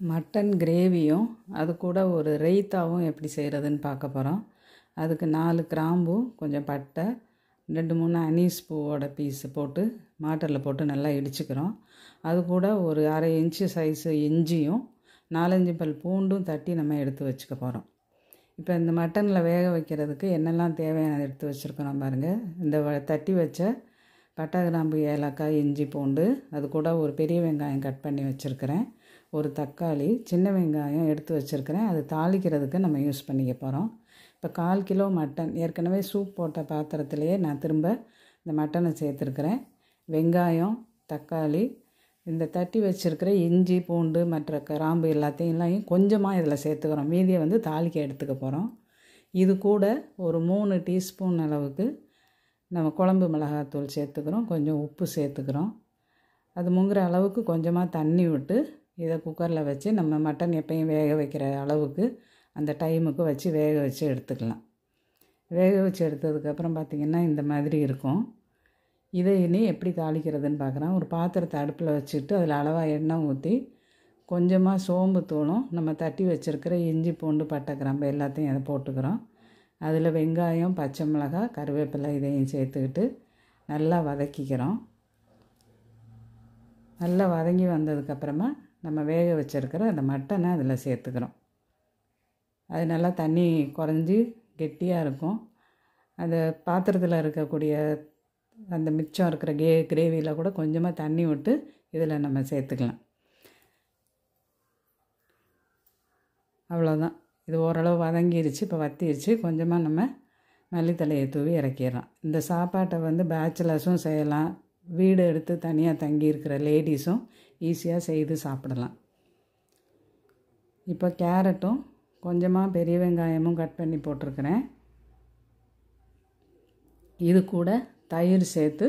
Mutton கிரேவியும் அது கூட ஒரு ரைத்தாவும் எப்படி செய்கிறதுன்னு பார்க்க போகிறோம். அதுக்கு 4 கிராம்பு, கொஞ்சம் பட்டை, 2-3 அனீஸ் பூவோட பீஸு போட்டு மாட்டரில் போட்டு நல்லா இடிச்சுக்கிறோம். அது கூட ஒரு 1/2 இன்ச்சு சைஸு இஞ்சியும் 4-5 பல் பூண்டும் தட்டி நம்ம எடுத்து வச்சுக்க போகிறோம். இப்போ இந்த மட்டனில் வேக வைக்கிறதுக்கு என்னெல்லாம் தேவையான எடுத்து வச்சுருக்கிறோம் பாருங்கள். இந்த தட்டி வச்ச பட்டை, கிராம்பு, ஏலக்காய், இஞ்சி, பூண்டு, அது கூட ஒரு பெரிய வெங்காயம் கட் பண்ணி வச்சுருக்கிறேன், ஒரு தக்காளி, சின்ன வெங்காயம் எடுத்து வச்சுருக்கிறேன். அது தாளிக்கிறதுக்கு நம்ம யூஸ் பண்ணிக்க போகிறோம். இப்போ 1/4 கிலோ மட்டன் ஏற்கனவே சூப் போட்ட பாத்திரத்துலேயே நான் திரும்ப இந்த மட்டனை சேர்த்துருக்கிறேன். வெங்காயம், தக்காளி, இந்த தட்டி வச்சுருக்கிற இஞ்சி, பூண்டு, மற்ற கிராம்பு எல்லாத்தையும் கொஞ்சமாக இதில் சேர்த்துக்கிறோம். மீதியை தாளிக்க எடுத்துக்க போகிறோம். இது கூட ஒரு 3 டீஸ்பூன் அளவுக்கு நம்ம குழம்பு மிளகாத்தூள் சேர்த்துக்கிறோம். கொஞ்சம் உப்பு சேர்த்துக்கிறோம். அது முங்குற அளவுக்கு கொஞ்சமாக தண்ணி விட்டு இதை குக்கரில் வச்சு நம்ம மட்டன் எப்பயும் வேக வைக்கிற அளவுக்கு அந்த டைமுக்கு வச்சு வேக வச்சு எடுத்துக்கலாம். வேக வச்சு எடுத்ததுக்கப்புறம் பார்த்திங்கன்னா இந்த மாதிரி இருக்கும். இதை இனி எப்படி தாளிக்கிறதுன்னு பார்க்குறோம். ஒரு பாத்திரத்தை அடுப்பில் வச்சுட்டு அதில் அளவாக எண்ணெய் ஊற்றி கொஞ்சமாக சோம்பு தூளும் நம்ம தட்டி வச்சுருக்கிற இஞ்சி, பூண்டு, பட்டை, கிராம்பு எல்லாத்தையும் அதை போட்டுக்கிறோம். அதில் வெங்காயம், பச்சை மிளகாய், கருவேப்பிலை இதையும் சேர்த்துக்கிட்டு நல்லா வதக்கிக்கிறோம். நல்லா வதங்கி வந்ததுக்கப்புறமா நம்ம வேக வச்சுருக்கிற அந்த மட்டனை அதில் சேர்த்துக்கிறோம். அது நல்லா தண்ணி குறைஞ்சி கெட்டியாக இருக்கும். அந்த பாத்திரத்தில் இருக்கக்கூடிய அந்த மிச்சம் இருக்கிற கிரேவியில் கூட கொஞ்சமாக தண்ணி விட்டு இதில் நம்ம சேர்த்துக்கலாம். அவ்வளோதான். இது ஓரளவு வதங்கிருச்சு. இப்போ வத்திருச்சு. கொஞ்சமாக நம்ம மல்லித்தலையை தூவி இறக்கிடலாம். இந்த சாப்பாட்டை பேச்சுலர்ஸும் செய்யலாம், வீடு எடுத்து தனியாக தங்கியிருக்கிற லேடிஸும் ஈஸியாக செய்து சாப்பிடலாம். இப்போ கேரட்டும் கொஞ்சமாக பெரிய வெங்காயமும் கட் பண்ணி போட்டிருக்கிறேன். இது கூட தயிர் சேர்த்து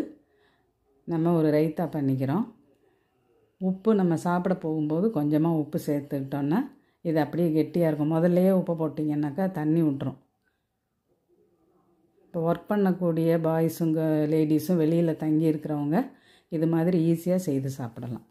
நம்ம ஒரு ரைத்தா பண்ணிக்கிறோம். உப்பு நம்ம சாப்பிட போகும்போது கொஞ்சமாக உப்பு சேர்த்துக்கிட்டோன்னா இது அப்படியே கெட்டியாக இருக்கும். முதல்லையே உப்பு போட்டிங்கன்னாக்கா தண்ணி விட்டுரும். இப்போ ஒர்க் பண்ணக்கூடிய பாய்ஸுங்க லேடிஸும் வெளியில் தங்கி இருக்கிறவங்க இது மாதிரி ஈஸியாக செய்து சாப்பிடலாம்.